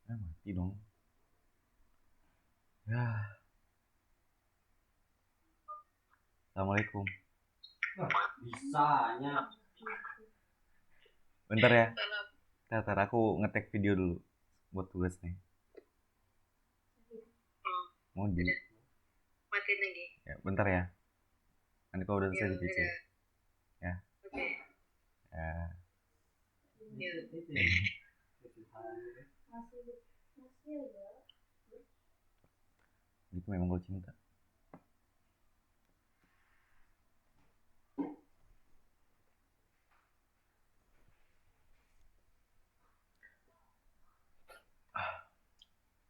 Mati dong. Ya, assalamualaikum. Bisanya. Bentar ya. Bentar, aku ngetek video dulu buat tugas nih. Mau di. Matiin lagi. Ya, bentar ya. Nanti kalau udah selesai di PC. udah. Ya. Oke. Ya. Ya. Gitu memang gue cinta.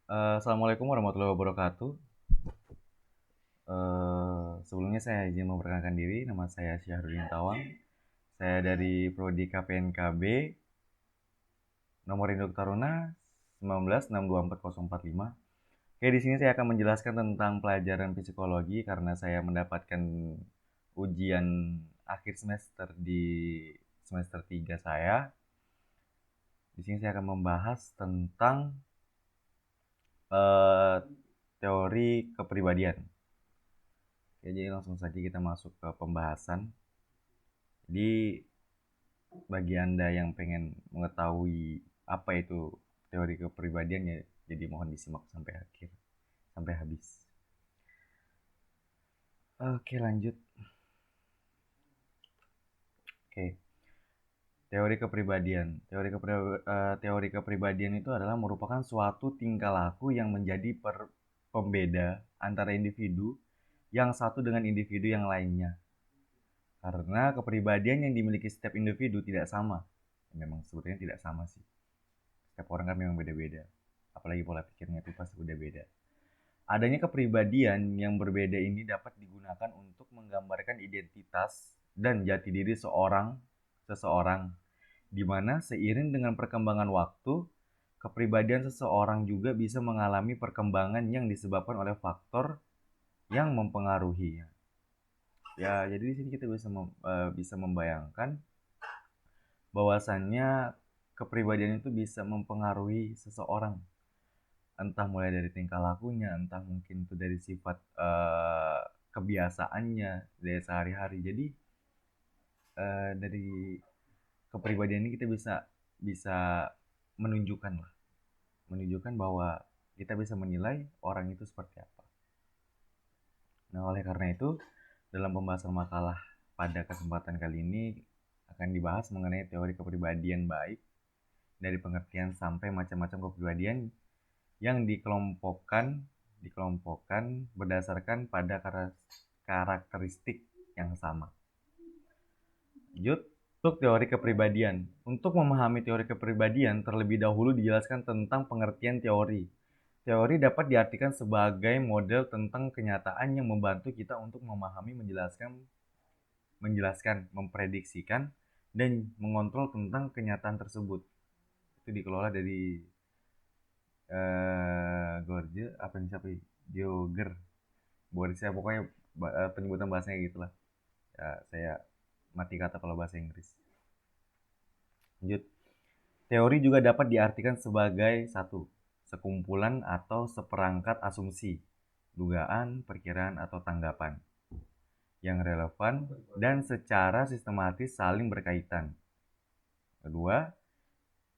Assalamualaikum warahmatullahi wabarakatuh. Sebelumnya saya izin memperkenalkan diri. Nama saya Syahrudin Tawang. Saya dari Prodi KPNKB. Nomor induk Taruna 19624045. Oke, di sini saya akan menjelaskan tentang pelajaran psikologi karena saya mendapatkan ujian akhir semester di semester 3 saya. Di sini saya akan membahas tentang teori kepribadian. Oke, jadi langsung saja kita masuk ke pembahasan. Jadi bagi Anda yang pengen mengetahui apa itu teori kepribadian ya, jadi mohon disimak sampai akhir, sampai habis. Oke, lanjut. Oke. Teori kepribadian. Teori kepribadian itu adalah merupakan suatu tingkah laku yang menjadi pembeda antara individu yang satu dengan individu yang lainnya. Karena kepribadian yang dimiliki setiap individu tidak sama. Memang sebetulnya tidak sama sih. Setiap orang kan memang beda-beda. Apalagi pola pikirnya itu pasti beda-beda. Adanya kepribadian yang berbeda ini dapat digunakan untuk menggambarkan identitas dan jati diri seseorang, di mana seiring dengan perkembangan waktu, kepribadian seseorang juga bisa mengalami perkembangan yang disebabkan oleh faktor yang mempengaruhinya. Ya, jadi di sini kita bisa membayangkan bahwasannya kepribadian itu bisa mempengaruhi seseorang, entah mulai dari tingkah lakunya, entah mungkin itu dari sifat kebiasaannya dari sehari-hari. Jadi dari kepribadian ini kita bisa bisa menunjukkan lah, menunjukkan bahwa kita bisa menilai orang itu seperti apa. Nah, oleh karena itu dalam pembahasan makalah pada kesempatan kali ini akan dibahas mengenai teori kepribadian baik dari pengertian sampai macam-macam kepribadian yang dikelompokkan berdasarkan pada karakteristik yang sama. Untuk teori kepribadian. Untuk memahami teori kepribadian, terlebih dahulu dijelaskan tentang pengertian teori. Teori dapat diartikan sebagai model tentang kenyataan yang membantu kita untuk memahami, menjelaskan, memprediksikan, dan mengontrol tentang kenyataan tersebut. Itu dikelola dari Gorge, apa nih siapa? Dioger. Buat saya pokoknya penyebutan bahasanya gitulah. Ya, saya mati kata kalau bahasa Inggris. Lanjut. Teori juga dapat diartikan sebagai satu, sekumpulan atau seperangkat asumsi, dugaan, perkiraan, atau tanggapan yang relevan dan secara sistematis saling berkaitan. Kedua,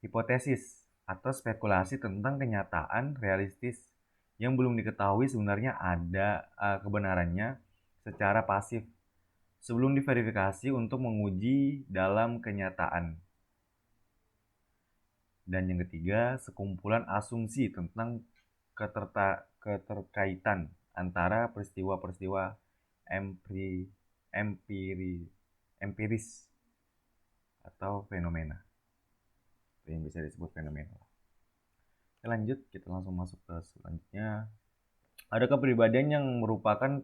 hipotesis atau spekulasi tentang kenyataan realistis yang belum diketahui sebenarnya ada kebenarannya secara pasif sebelum diverifikasi untuk menguji dalam kenyataan. Dan yang ketiga, sekumpulan asumsi tentang keterkaitan antara peristiwa-peristiwa empiri, empiris atau fenomena. Itu yang bisa disebut fenomena. Oke, lanjut, kita langsung masuk ke selanjutnya. Ada kepribadian yang merupakan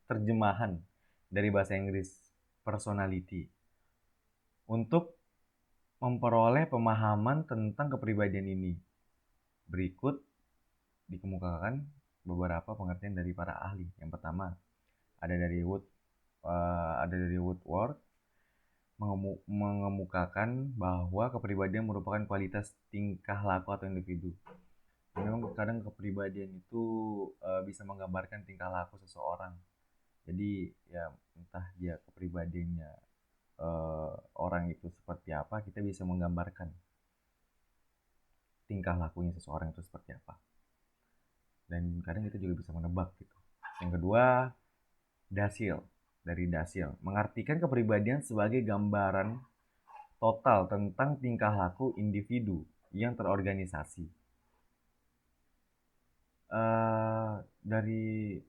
terjemahan dari bahasa Inggris, personality. Untuk memperoleh pemahaman tentang kepribadian ini, berikut dikemukakan beberapa pengertian dari para ahli. Yang pertama, ada dari Woodward mengemukakan bahwa kepribadian merupakan kualitas tingkah laku atau individu. Memang kadang kepribadian itu bisa menggambarkan tingkah laku seseorang. Jadi ya entah dia kepribadiannya orang itu seperti apa, kita bisa menggambarkan tingkah lakunya seseorang itu seperti apa. Dan kadang kita juga bisa menebak gitu. Yang kedua, Dasil. Dari Dasil, mengartikan kepribadian sebagai gambaran total tentang tingkah laku individu yang terorganisasi. Dari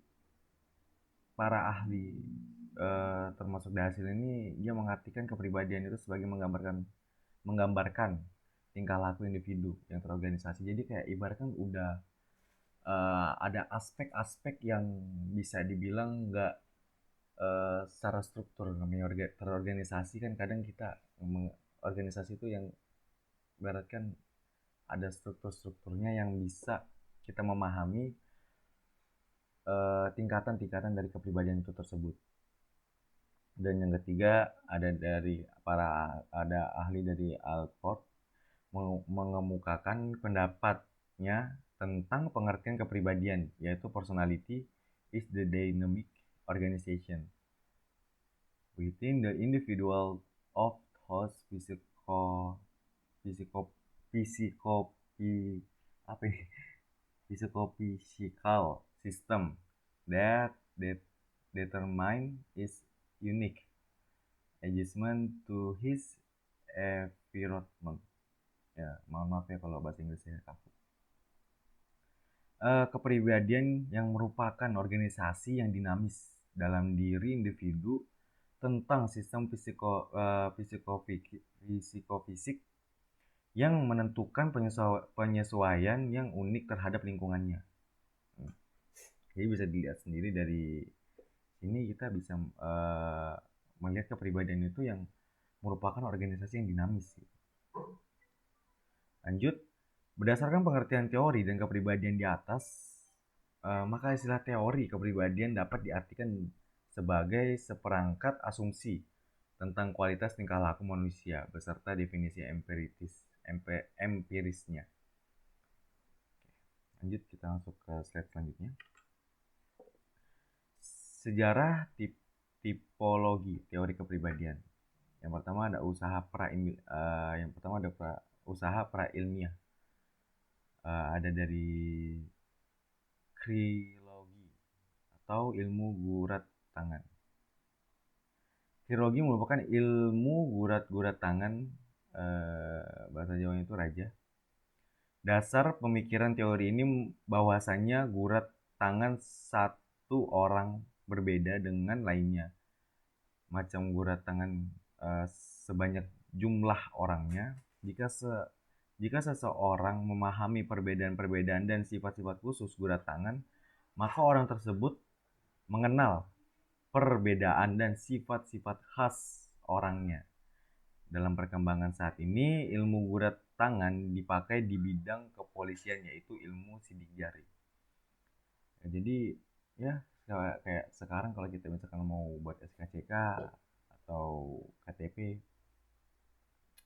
para ahli termasuk Dasil ini, dia mengartikan kepribadian itu sebagai menggambarkan tingkah laku individu yang terorganisasi. Jadi kayak ibaratkan udah ada aspek-aspek yang bisa dibilang nggak secara struktur, namanya terorganisasi kan. Kadang kita organisasi itu yang ibaratkan ada struktur-strukturnya yang bisa kita memahami tingkatan-tingkatan dari kepribadian itu tersebut. Dan yang ketiga ada ahli dari Alport mengemukakan pendapatnya tentang pengertian kepribadian, yaitu personality is the dynamic organization within the individual of whose physico physicopi apa ini physical system that determine is unique adjustment to his environment. Ya, mohon maaf ya kalau bahasa Inggrisnya kaku. Kepribadian yang merupakan organisasi yang dinamis dalam diri individu tentang sistem psikofisik yang menentukan penyesuaian yang unik terhadap lingkungannya. Jadi bisa dilihat sendiri dari sini, kita bisa melihat kepribadian itu yang merupakan organisasi yang dinamis. Lanjut, berdasarkan pengertian teori dan kepribadian di atas, maka istilah teori kepribadian dapat diartikan sebagai seperangkat asumsi tentang kualitas tingkah laku manusia beserta definisi empirisnya. Lanjut, kita masuk ke slide selanjutnya. Sejarah tipologi teori kepribadian. Yang pertama ada usaha pra ilmiah. Ada dari kriologi atau ilmu gurat tangan. Kriologi merupakan ilmu gurat tangan, bahasa Jawanya itu raja. Dasar pemikiran teori ini bahwasannya gurat tangan satu orang berbeda dengan lainnya. Macam gurat tangan sebanyak jumlah orangnya. Jika seseorang memahami perbedaan-perbedaan dan sifat-sifat khusus gurat tangan, maka orang tersebut mengenal perbedaan dan sifat-sifat khas orangnya. Dalam perkembangan saat ini, ilmu gurat tangan dipakai di bidang kepolisian, yaitu ilmu sidik jari. Ya, jadi ya kayak sekarang kalau kita misalkan mau buat SKCK atau KTP,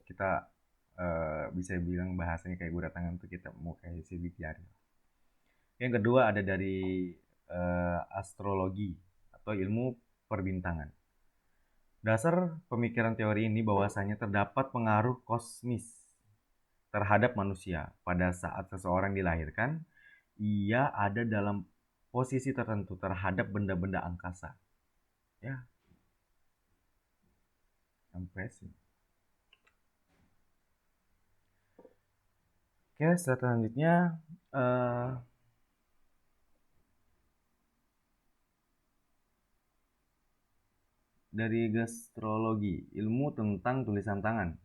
kita bisa bilang bahasanya kayak gurat tangan, tuh kita mau kayak sidik jari. Yang kedua ada dari astrologi atau ilmu perbintangan. Dasar pemikiran teori ini bahwasanya terdapat pengaruh kosmis terhadap manusia. Pada saat seseorang dilahirkan, ia ada dalam posisi tertentu terhadap benda-benda angkasa. Ya, impressive. Oke, selanjutnya dari gastrologi, ilmu tentang tulisan tangan.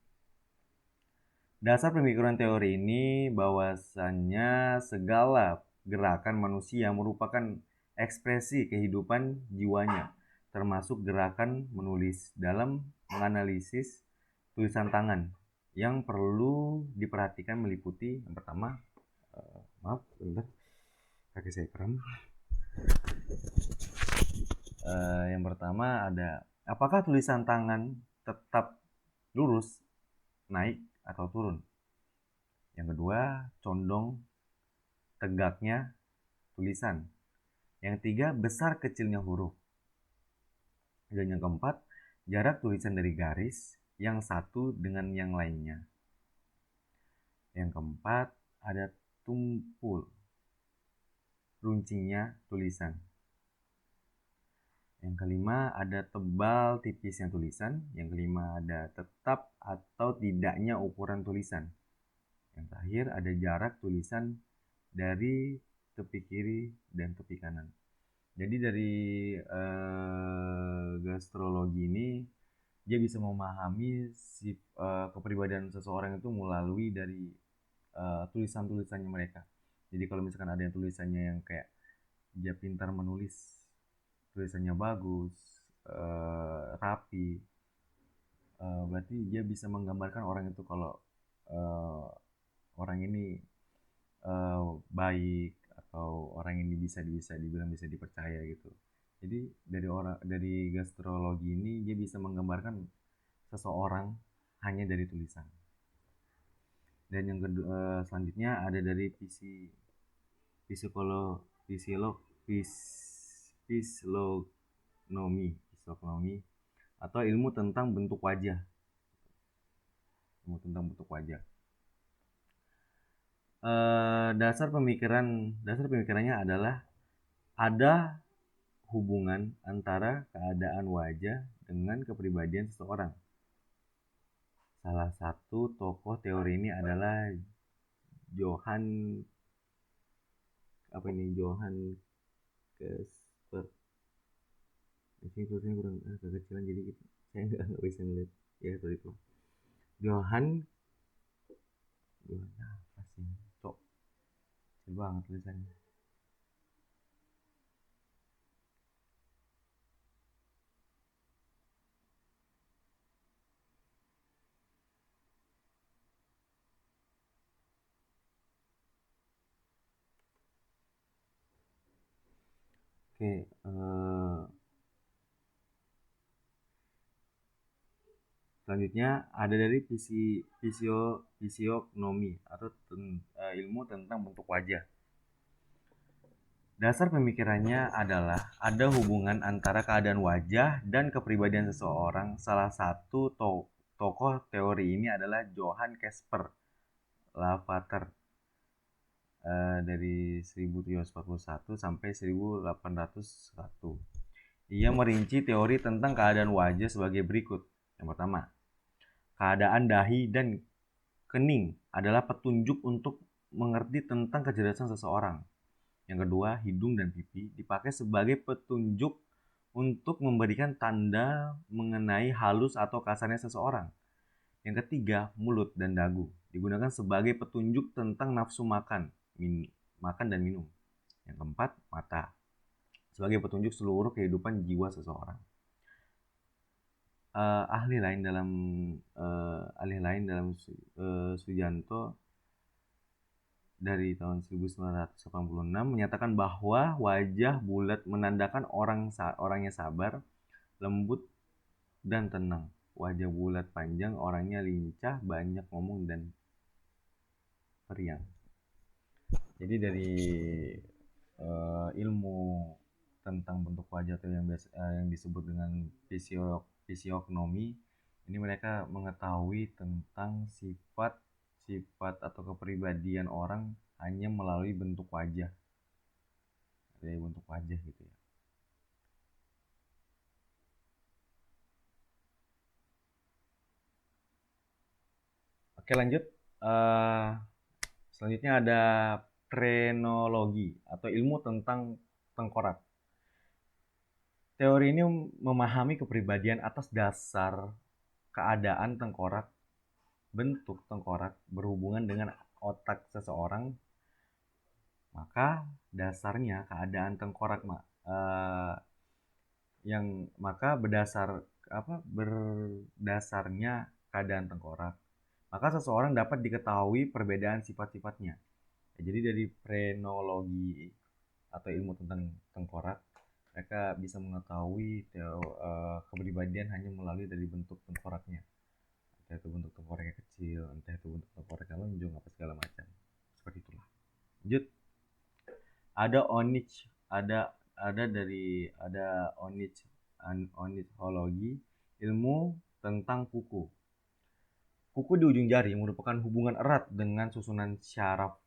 Dasar pemikiran teori ini bahwasannya segala gerakan manusia merupakan ekspresi kehidupan jiwanya, termasuk gerakan menulis. Dalam menganalisis tulisan tangan, yang perlu diperhatikan meliputi yang pertama, maaf, bentar, kaki saya kram. Yang pertama ada, apakah tulisan tangan tetap lurus, naik, atau turun? Yang kedua, condong tegaknya tulisan. Yang ketiga, besar kecilnya huruf. Dan yang keempat, jarak tulisan dari garis yang satu dengan yang lainnya. Yang keempat, ada tumpul runcingnya tulisan. Yang kelima, ada tebal tipisnya tulisan. Yang kelima, ada tetap atau tidaknya ukuran tulisan. Yang terakhir, ada jarak tulisan dari tepi kiri dan tepi kanan. Jadi dari gastrologi ini dia bisa memahami kepribadian seseorang itu melalui dari tulisan-tulisannya mereka. Jadi kalau misalkan ada yang tulisannya yang kayak dia pintar menulis, tulisannya bagus, rapi, berarti dia bisa menggambarkan orang itu kalau orang ini baik atau orang ini bisa dibilang bisa dipercaya gitu. Jadi dari gastrologi ini dia bisa menggambarkan seseorang hanya dari tulisan. Dan yang kedua selanjutnya ada dari fisiognomi atau ilmu tentang bentuk wajah. Ilmu tentang bentuk wajah. Dasar pemikirannya adalah ada hubungan antara keadaan wajah dengan kepribadian seseorang. Salah satu tokoh teori ini adalah Johann Casper. Ini tulisannya kurang kekecilan jadi gitu. Saya nggak bisa ngeliat. Ya sorry itu. Johann apa sih? Cok. Kecil banget tulisannya. Oke, selanjutnya ada dari fisiognomi atau ilmu tentang bentuk wajah. Dasar pemikirannya adalah ada hubungan antara keadaan wajah dan kepribadian seseorang. Salah satu tokoh teori ini adalah Johann Casper Lavater dari 1741 sampai 1801. Ia merinci teori tentang keadaan wajah sebagai berikut. Yang pertama, keadaan dahi dan kening adalah petunjuk untuk mengerti tentang kecerdasan seseorang. Yang kedua, hidung dan pipi dipakai sebagai petunjuk untuk memberikan tanda mengenai halus atau kasarnya seseorang. Yang ketiga, mulut dan dagu digunakan sebagai petunjuk tentang nafsu makan dan minum. Yang keempat, mata sebagai petunjuk seluruh kehidupan jiwa seseorang. Ahli lain dalam Sujanto dari tahun 1986 menyatakan bahwa wajah bulat menandakan orangnya sabar, lembut, dan tenang. Wajah bulat panjang orangnya lincah, banyak ngomong, dan periang. Jadi dari ilmu tentang bentuk wajah atau yang disebut dengan fisiognomi ini mereka mengetahui tentang sifat atau kepribadian orang hanya melalui bentuk wajah, dari bentuk wajah gitu ya. Oke lanjut, selanjutnya ada frenologi atau ilmu tentang tengkorak. Teori ini memahami kepribadian atas dasar keadaan tengkorak. Bentuk tengkorak berhubungan dengan otak seseorang, maka dasarnya keadaan tengkorak berdasarnya keadaan tengkorak, maka seseorang dapat diketahui perbedaan sifat-sifatnya. Jadi dari frenologi atau ilmu tentang tengkorak, mereka bisa mengetahui kepribadian hanya melalui dari bentuk tengkoraknya. Entah itu bentuk tengkoraknya kecil, entah itu bentuk tengkoraknya lonjong, apa segala macam. Seperti itulah. Lanjut. Ada onitologi, ilmu tentang kuku. Kuku di ujung jari merupakan hubungan erat dengan susunan syaraf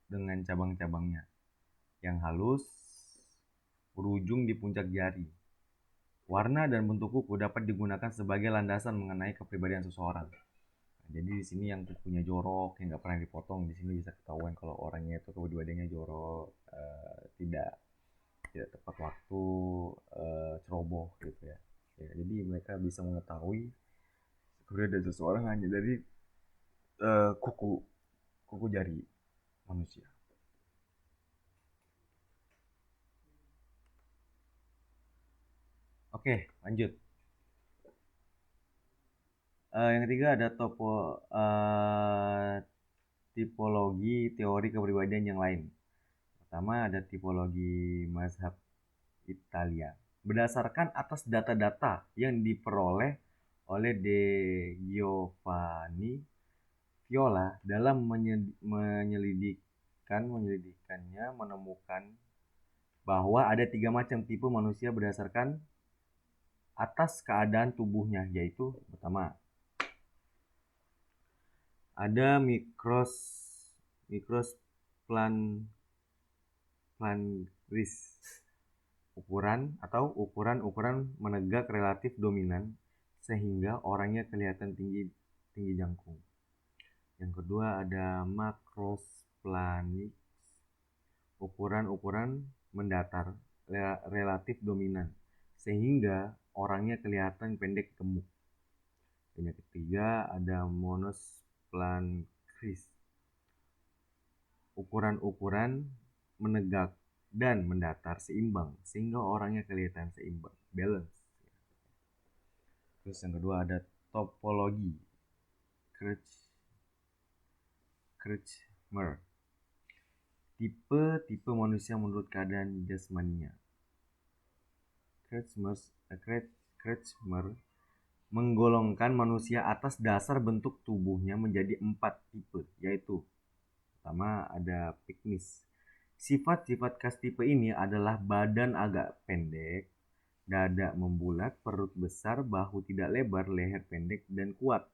dengan cabang-cabangnya yang halus berujung di puncak jari. Warna dan bentuk kuku dapat digunakan sebagai landasan mengenai kepribadian seseorang. Jadi di sini yang kukunya jorok, yang nggak pernah dipotong, di sini bisa ketahuan kalau orangnya itu kepribadiannya jorok, tidak tidak tepat waktu, ceroboh gitu ya. Ya, jadi mereka bisa mengetahui kepribadian seseorang hanya dari kuku kuku jari manusia. Oke, lanjut. Yang ketiga ada tipologi teori kepribadian yang lain. Pertama ada tipologi mazhab Italia. Berdasarkan atas data-data yang diperoleh oleh De Giovanni Viola dalam menyelidikannya menemukan bahwa ada 3 macam tipe manusia berdasarkan atas keadaan tubuhnya, yaitu pertama ada mikros planris, ukuran menegak relatif dominan sehingga orangnya kelihatan tinggi jangkung. Yang kedua ada makrosplanix, ukuran mendatar relatif dominan sehingga orangnya kelihatan pendek gemuk. Dan yang ketiga ada monosplanchris, ukuran menegak dan mendatar seimbang sehingga orangnya kelihatan seimbang, balance. Terus yang kedua ada topologi Kretschmer, tipe manusia menurut keadaan jasmaninya. Kretschmer menggolongkan manusia atas dasar bentuk tubuhnya menjadi 4 tipe, yaitu pertama ada piknis. Sifat-sifat khas tipe ini adalah badan agak pendek, dada membulat, perut besar, bahu tidak lebar, leher pendek dan kuat,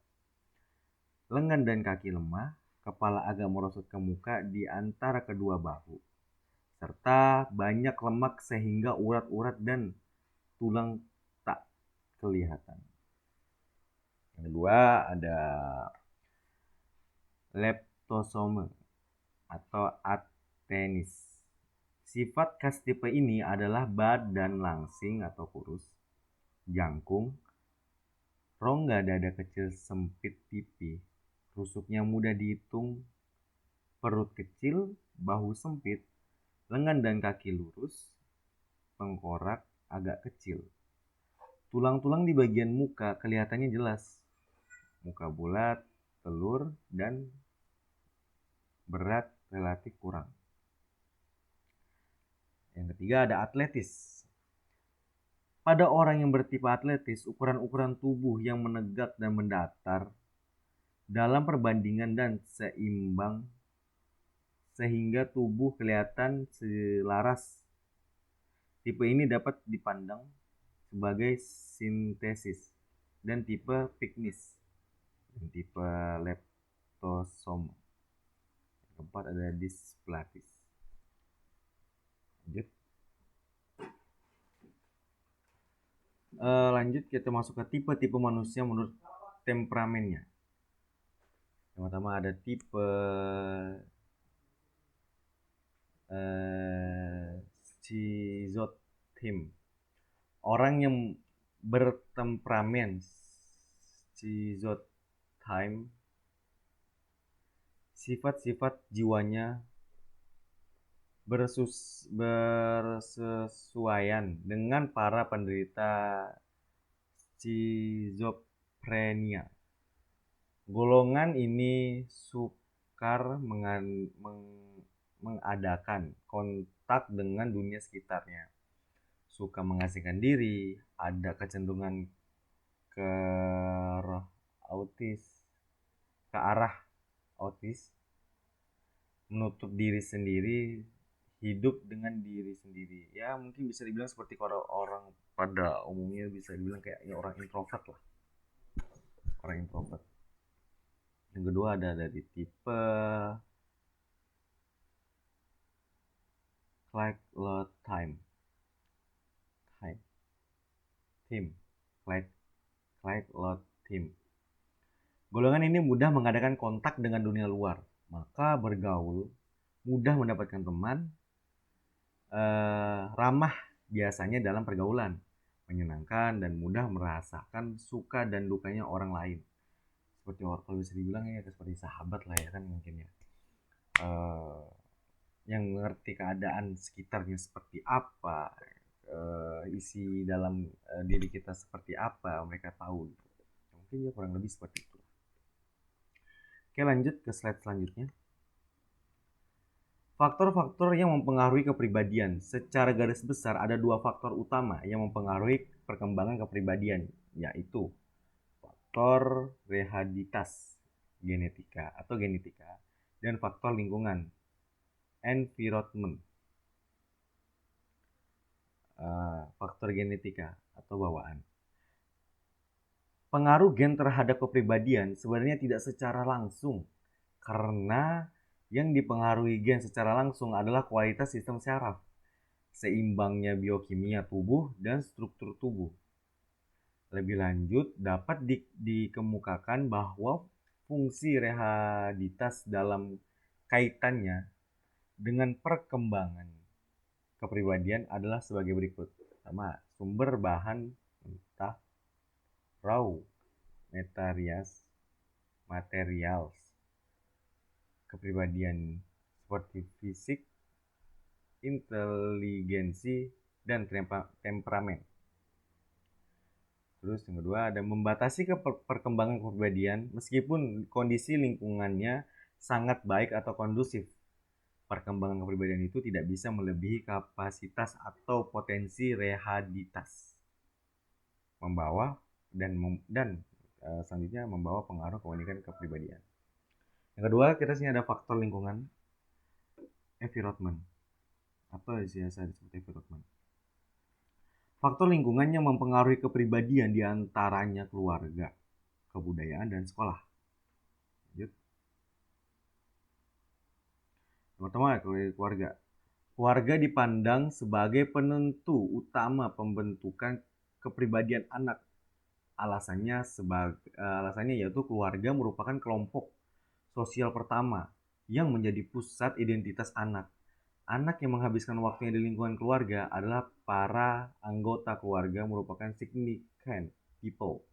lengan dan kaki lemah, kepala agak merosot ke muka di antara kedua bahu, serta banyak lemak sehingga urat-urat dan tulang tak kelihatan. Yang kedua ada leptosome atau atenis. Sifat khas tipe ini adalah badan langsing atau kurus, jangkung, rongga dada kecil sempit pipi, rusuknya mudah dihitung, perut kecil, bahu sempit, lengan dan kaki lurus, tengkorak agak kecil. Tulang-tulang di bagian muka kelihatannya jelas, muka bulat, telur, dan berat relatif kurang. Yang ketiga ada atletis. Pada orang yang bertipe atletis, ukuran-ukuran tubuh yang menegak dan mendatar dalam perbandingan dan seimbang sehingga tubuh kelihatan selaras. Tipe ini dapat dipandang sebagai sintesis dan tipe piknis dan tipe leptosome. Yang keempat ada dysplatis. Lanjut kita masuk ke tipe-tipe manusia menurut temperamennya. Yang pertama ada tipe schizotype. Orang yang bertemperamen schizotype, sifat-sifat jiwanya bersesuaian dengan para penderita schizophrenia. Golongan ini sukar mengadakan kontak dengan dunia sekitarnya, suka mengasingkan diri, ada kecenderungan ke arah autis, menutup diri sendiri hidup dengan diri sendiri. Ya mungkin bisa dibilang seperti kalau orang pada umumnya bisa dibilang kayak ya orang introvert lah. Orang introvert. Yang kedua ada dari tipe Craig Lot Time. Team. Craig Lot Team. Golongan ini mudah mengadakan kontak dengan dunia luar, maka bergaul, mudah mendapatkan teman, ramah biasanya dalam pergaulan, menyenangkan dan mudah merasakan suka dan dukanya orang lain. Seperti kalau bisa dibilang ya seperti sahabat lah ya kan mungkin ya. Yang mengerti keadaan sekitarnya seperti apa, isi dalam diri kita seperti apa, mereka tahu. Mungkin ya kurang lebih seperti itu. Oke, lanjut ke slide selanjutnya. Faktor-faktor yang mempengaruhi kepribadian. Secara garis besar ada dua faktor utama yang mempengaruhi perkembangan kepribadian, yaitu faktor rehabilitas genetika atau genetika dan faktor lingkungan environment. Faktor genetika atau bawaan. Pengaruh gen terhadap kepribadian sebenarnya tidak secara langsung, karena yang dipengaruhi gen secara langsung adalah kualitas sistem saraf, seimbangnya biokimia tubuh dan struktur tubuh. Lebih lanjut, dapat dikemukakan bahwa fungsi rehabilitas dalam kaitannya dengan perkembangan kepribadian adalah sebagai berikut. Pertama, sumber bahan mentah, raw materials kepribadian seperti fisik, inteligensi, dan temperamen. Terus yang kedua ada membatasi perkembangan kepribadian meskipun kondisi lingkungannya sangat baik atau kondusif. Perkembangan kepribadian itu tidak bisa melebihi kapasitas atau potensi rehabilitas. Membawa dan selanjutnya membawa pengaruh keunikan kepribadian. Yang kedua, kita sini ada faktor lingkungan, environment, atau biasa disebut environment. Faktor lingkungan yang mempengaruhi kepribadian diantaranya keluarga, kebudayaan, dan sekolah. Lanjut. Yang pertama, keluarga. Keluarga dipandang sebagai penentu utama pembentukan kepribadian anak. Alasannya yaitu keluarga merupakan kelompok sosial pertama yang menjadi pusat identitas anak. Anak yang menghabiskan waktunya di lingkungan keluarga adalah para anggota keluarga merupakan significant people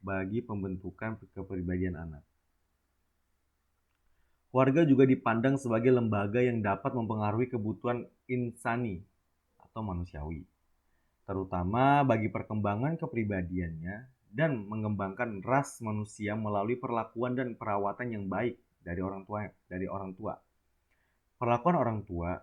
bagi pembentukan kepribadian anak. Keluarga juga dipandang sebagai lembaga yang dapat mempengaruhi kebutuhan insani atau manusiawi, terutama bagi perkembangan kepribadiannya dan mengembangkan ras manusia melalui perlakuan dan perawatan yang baik dari orang tua. Perlakuan orang tua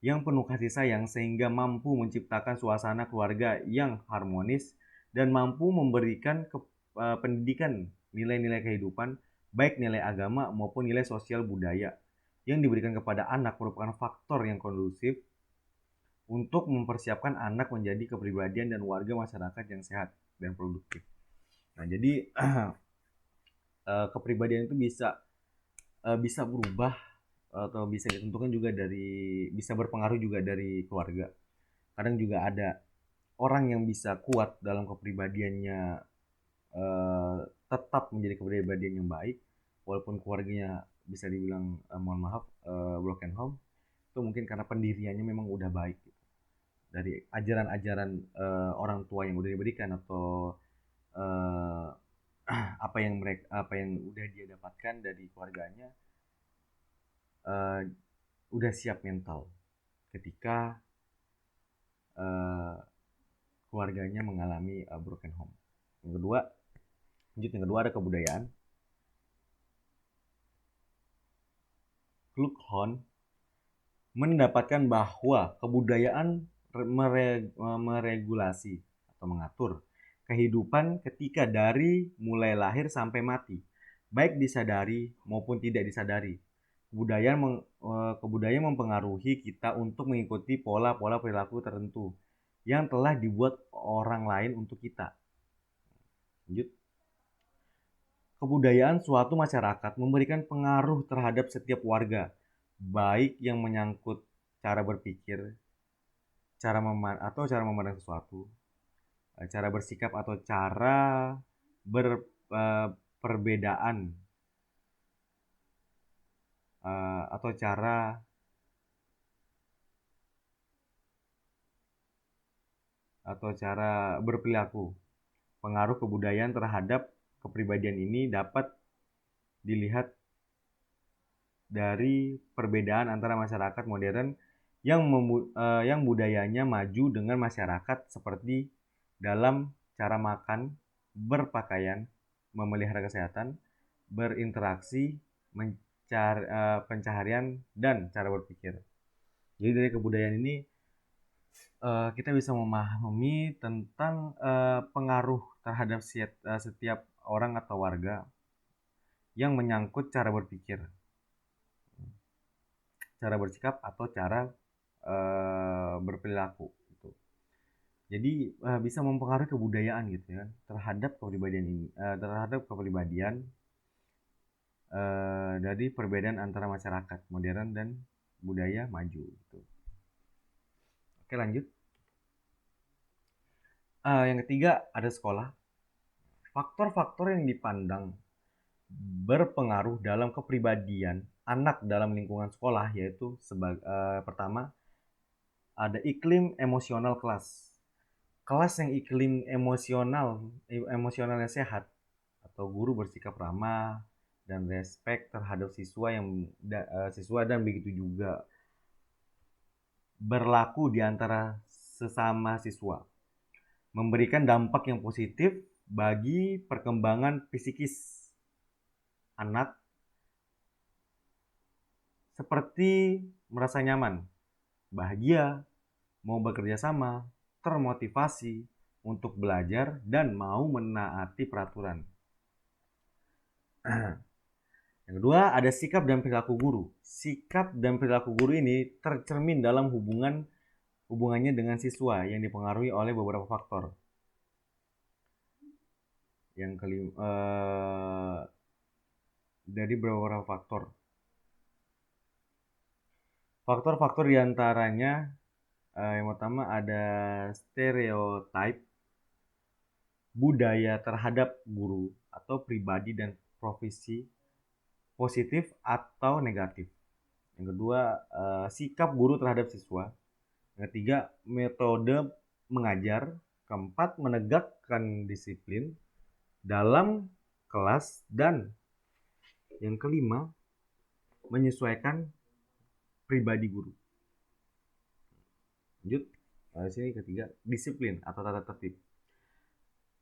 yang penuh kasih sayang sehingga mampu menciptakan suasana keluarga yang harmonis dan mampu memberikan pendidikan nilai-nilai kehidupan, baik nilai agama maupun nilai sosial budaya yang diberikan kepada anak merupakan faktor yang kondusif untuk mempersiapkan anak menjadi kepribadian dan warga masyarakat yang sehat dan produktif. Nah, jadi kepribadian itu bisa berubah atau bisa ditentukan juga bisa berpengaruh juga dari keluarga. Kadang juga ada orang yang bisa kuat dalam kepribadiannya, tetap menjadi kepribadian yang baik walaupun keluarganya bisa dibilang mohon maaf broken home, itu mungkin karena pendiriannya memang udah baik gitu. Dari ajaran-ajaran orang tua yang udah diberikan atau apa yang udah dia dapatkan dari keluarganya, udah siap mental ketika keluarganya mengalami broken home. Yang kedua ada kebudayaan. Kluckhohn mendapatkan bahwa kebudayaan meregulasi atau mengatur kehidupan ketika dari mulai lahir sampai mati, baik disadari maupun tidak disadari. kebudayaan mempengaruhi kita untuk mengikuti pola-pola perilaku tertentu yang telah dibuat orang lain untuk kita. Lanjut. Kebudayaan suatu masyarakat memberikan pengaruh terhadap setiap warga, baik yang menyangkut cara berpikir, cara memandang sesuatu, cara bersikap atau cara berperbedaan atau cara berperilaku. Pengaruh kebudayaan terhadap kepribadian ini dapat dilihat dari perbedaan antara masyarakat modern yang budayanya maju dengan masyarakat seperti dalam cara makan, berpakaian, memelihara kesehatan, berinteraksi, pencaharian, dan cara berpikir. Jadi dari kebudayaan ini kita bisa memahami tentang pengaruh terhadap setiap orang atau warga yang menyangkut cara berpikir, cara bersikap atau cara berperilaku gitu. Jadi bisa mempengaruhi kebudayaan gitu ya terhadap kepribadian ini, dari perbedaan antara masyarakat modern dan budaya maju gitu. Oke, lanjut. Yang ketiga ada sekolah. Faktor-faktor yang dipandang berpengaruh dalam kepribadian anak dalam lingkungan sekolah yaitu pertama ada iklim emosional kelas. Kelas yang iklim emosionalnya sehat atau guru bersikap ramah dan respect terhadap siswa dan begitu juga berlaku di antara sesama siswa, memberikan dampak yang positif bagi perkembangan psikis anak seperti merasa nyaman, bahagia, mau bekerja sama, termotivasi untuk belajar dan mau menaati peraturan. Yang kedua, ada sikap dan perilaku guru. Sikap dan perilaku guru ini tercermin dalam hubungannya dengan siswa yang dipengaruhi oleh beberapa faktor. Yang kelima, dari beberapa faktor. Faktor-faktor diantaranya yang pertama ada stereotip budaya terhadap guru atau pribadi dan profesi positif atau negatif. Yang kedua, sikap guru terhadap siswa. Yang ketiga, metode mengajar. Keempat, menegakkan disiplin dalam kelas. Dan yang kelima, menyesuaikan pribadi guru. Lanjut, di sini ketiga, disiplin atau tata tertib.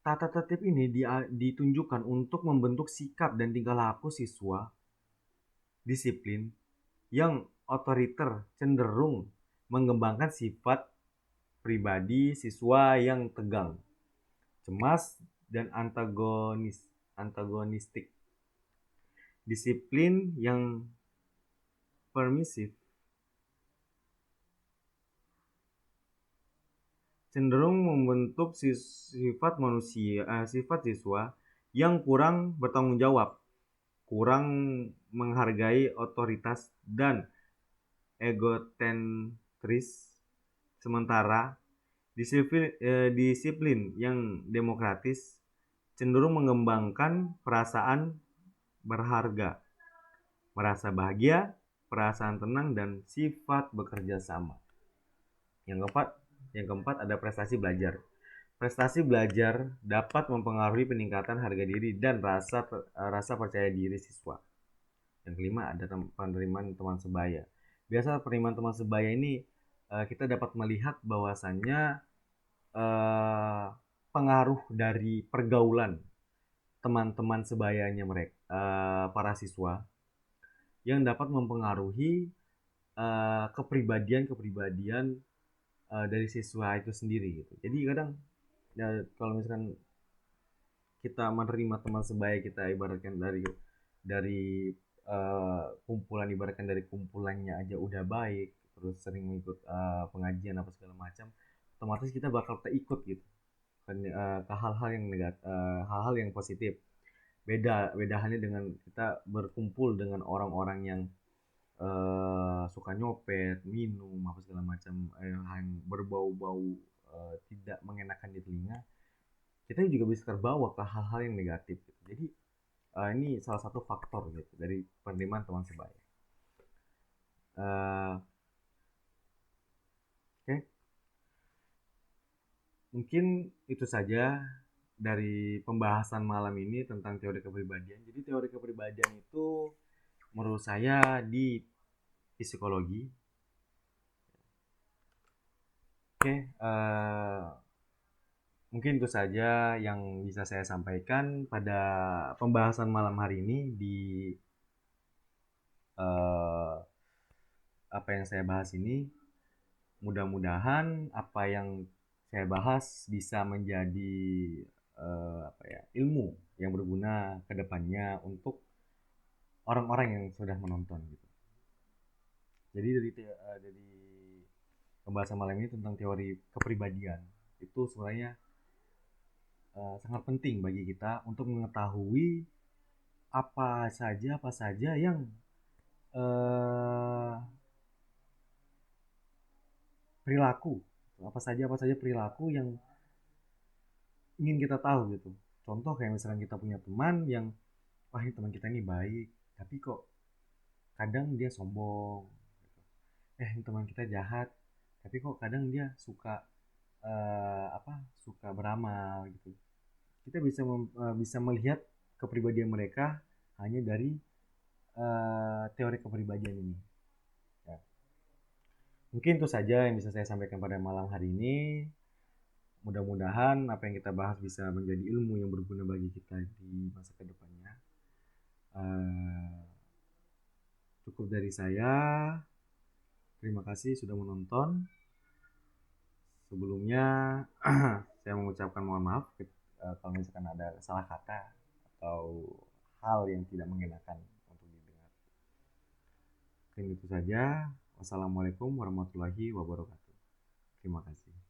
Tata tertib ini ditunjukkan untuk membentuk sikap dan tingkah laku siswa. Disiplin yang otoriter cenderung mengembangkan sifat pribadi siswa yang tegang, cemas, dan antagonistik. Disiplin yang permisif cenderung membentuk sifat siswa yang kurang bertanggung jawab, kurang menghargai otoritas, dan egotentris. Sementara disiplin yang demokratis cenderung mengembangkan perasaan berharga, merasa bahagia, perasaan tenang, dan sifat bekerja sama. Yang keempat ada prestasi belajar. Prestasi belajar dapat mempengaruhi peningkatan harga diri dan rasa percaya diri siswa. Yang kelima ada penerimaan teman sebaya. Biasa penerimaan teman sebaya ini kita dapat melihat bahwasannya pengaruh dari pergaulan teman-teman sebayanya mereka, para siswa, yang dapat mempengaruhi kepribadian dari siswa itu sendiri gitu. Jadi kadang ya, kalau misalkan kita menerima teman sebaya kita ibaratkan dari kumpulan, ibaratkan dari kumpulannya aja udah baik, terus sering mengikut pengajian apa segala macam, otomatis kita bakal keikut gitu kan, ke hal-hal yang hal-hal yang positif. Beda halnya dengan kita berkumpul dengan orang-orang yang suka nyopet, minum apa segala macam, yang berbau-bau tidak mengenakan di telinga, kita juga bisa terbawa ke hal-hal yang negatif gitu. Jadi ini salah satu faktor gitu dari penerimaan teman sebaya. Uh, Oke, okay. Mungkin itu saja dari pembahasan malam ini tentang teori kepribadian. Jadi teori kepribadian itu menurut saya di psikologi. Oke, okay, mungkin itu saja yang bisa saya sampaikan pada pembahasan malam hari ini di uh, apa yang saya bahas ini. Mudah-mudahan apa yang saya bahas bisa menjadi apa ya, ilmu yang berguna ke depannya untuk orang-orang yang sudah menonton gitu. Jadi dari pembahasan malam ini tentang teori kepribadian itu sebenarnya sangat penting bagi kita untuk mengetahui apa saja yang uh, perilaku apa saja perilaku yang ingin kita tahu gitu. Contoh kayak misalkan kita punya teman yang wah ini teman kita ini baik tapi kok kadang dia sombong gitu. Ini teman kita jahat tapi kok kadang dia suka suka beramal gitu. Kita bisa melihat kepribadian mereka hanya dari teori kepribadian ini ya. Mungkin itu saja yang bisa saya sampaikan pada malam hari ini. Mudah-mudahan apa yang kita bahas bisa menjadi ilmu yang berguna bagi kita di masa kedepannya. Cukup dari saya. Terima kasih sudah menonton. Sebelumnya saya mengucapkan mohon maaf kalau misalkan ada salah kata atau hal yang tidak mengenakan untuk didengar. Mungkin itu saja. Wassalamualaikum warahmatullahi wabarakatuh. Terima kasih.